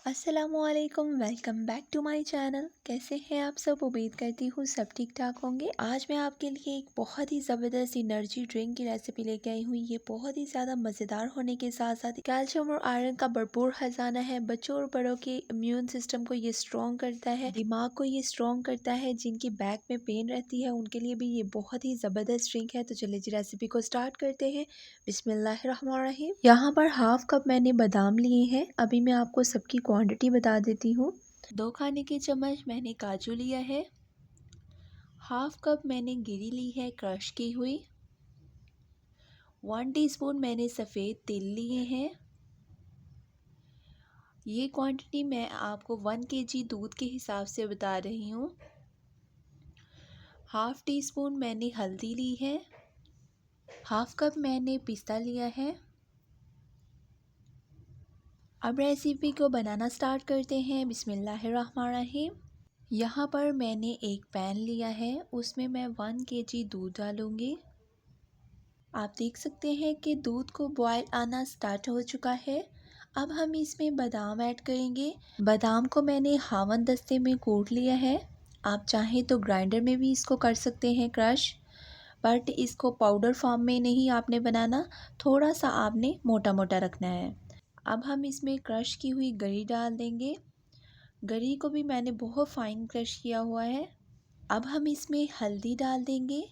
अस्सलामुअलैकुम, welcome back to my channel. कैसे हैं आप सब? उम्मीद करती हूँ सब ठीक ठाक होंगे। आज मैं आपके लिए एक बहुत ही ज़बरदस्त एनर्जी ड्रिंक की रेसिपी लेके आई हूँ। ये बहुत ही ज़्यादा मज़ेदार होने के साथ साथ कैल्शियम और आयरन का भरपूर खजाना है। बच्चों और बड़ों के इम्यून सिस्टम को ये स्ट्रॉन्ग करता है, दिमाग को ये स्ट्रॉन्ग करता है। जिनकी बैक में पेन रहती है उनके लिए भी ये बहुत ही ज़बरदस्त ड्रिंक है। तो चलिए जी रेसिपी को स्टार्ट करते हैं। बिस्मिल्लाहिर्रहमानिर्रहीम। यहाँ पर हाफ कप मैंने बादाम लिए हैं। अभी मैं आपको सबकी क्वांटिटी बता देती हूँ। 2 खाने के चम्मच मैंने काजू लिया है। हाफ कप मैंने गिरी ली है क्रश की हुई। 1 टीस्पून मैंने सफ़ेद तिल लिए हैं। ये क्वांटिटी मैं आपको 1 केजी दूध के हिसाब से बता रही हूँ। हाफ टी स्पून मैंने हल्दी ली है। हाफ कप मैंने पिस्ता लिया है। अब रेसिपी को बनाना स्टार्ट करते हैं। बिस्मिल्लाहिर्रहमानिर्रहीम। यहाँ पर मैंने एक पैन लिया है, उसमें मैं 1 केजी दूध डालूँगी। आप देख सकते हैं कि दूध को बॉयल आना स्टार्ट हो चुका है। अब हम इसमें बादाम ऐड करेंगे। बादाम को मैंने हावन दस्ते में कूट लिया है। आप चाहें तो ग्राइंडर में भी इसको कर सकते हैं क्रश, बट इसको पाउडर फॉर्म में नहीं आपने बनाना, थोड़ा सा आपने मोटा मोटा रखना है। अब हम इसमें क्रश की हुई गरी डाल देंगे। गरी को भी मैंने बहुत फाइन क्रश किया हुआ है। अब हम इसमें हल्दी डाल देंगे।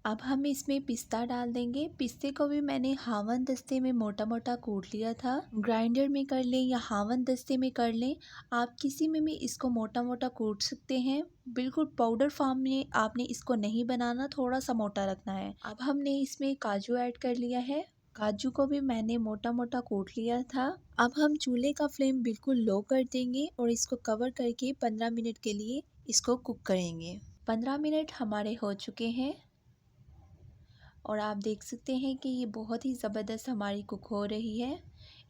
अब हम इसमें पिस्ता डाल देंगे। पिस्ते को भी मैंने हावन दस्ते में मोटा मोटा कूट लिया था। ग्राइंडर में कर लें या हावन दस्ते में कर लें, आप किसी में भी इसको मोटा मोटा कूट सकते हैं। बिल्कुल पाउडर फॉर्म में आपने इसको नहीं बनाना, थोड़ा सा मोटा रखना है। अब हमने इसमें काजू ऐड कर लिया है। काजू को भी मैंने मोटा मोटा कूट लिया था। अब हम चूल्हे का फ्लेम बिल्कुल लो कर देंगे और इसको कवर करके 15 मिनट के लिए इसको कुक करेंगे। 15 मिनट हमारे हो चुके हैं और आप देख सकते हैं कि ये बहुत ही ज़बरदस्त हमारी कुक हो रही है।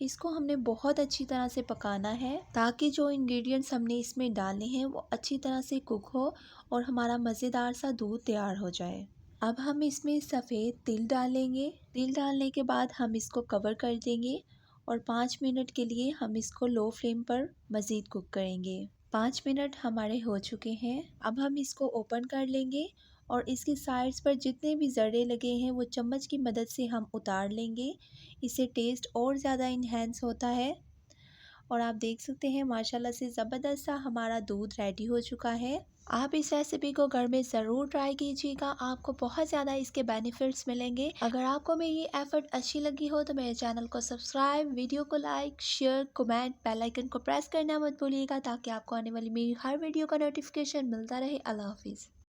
इसको हमने बहुत अच्छी तरह से पकाना है ताकि जो इंग्रेडिएंट्स हमने इसमें डालने हैं वो अच्छी तरह से कुक हो और हमारा मज़ेदार सा दूध तैयार हो जाए। अब हम इसमें सफ़ेद तिल डालेंगे। तिल डालने के बाद हम इसको कवर कर देंगे और 5 मिनट के लिए हम इसको लो फ्लेम पर मज़ीद कुक करेंगे। 5 मिनट हमारे हो चुके हैं। अब हम इसको ओपन कर लेंगे और इसकी साइड्स पर जितने भी जर्रे लगे हैं वो चम्मच की मदद से हम उतार लेंगे। इससे टेस्ट और ज़्यादा इन्हेंस होता है। और आप देख सकते हैं माशाल्लाह से ज़बरदस्त सा हमारा दूध रेडी हो चुका है। आप इस रेसिपी को घर में ज़रूर ट्राई कीजिएगा, आपको बहुत ज़्यादा इसके बेनिफिट्स मिलेंगे। अगर आपको मेरी ये एफर्ट अच्छी लगी हो तो मेरे चैनल को सब्सक्राइब, वीडियो को like, share, comment, bell icon को प्रेस करना मत भूलिएगा ताकि आपको आने वाली मेरी हर वीडियो का नोटिफिकेशन मिलता रहे। अल्लाह हाफिज़।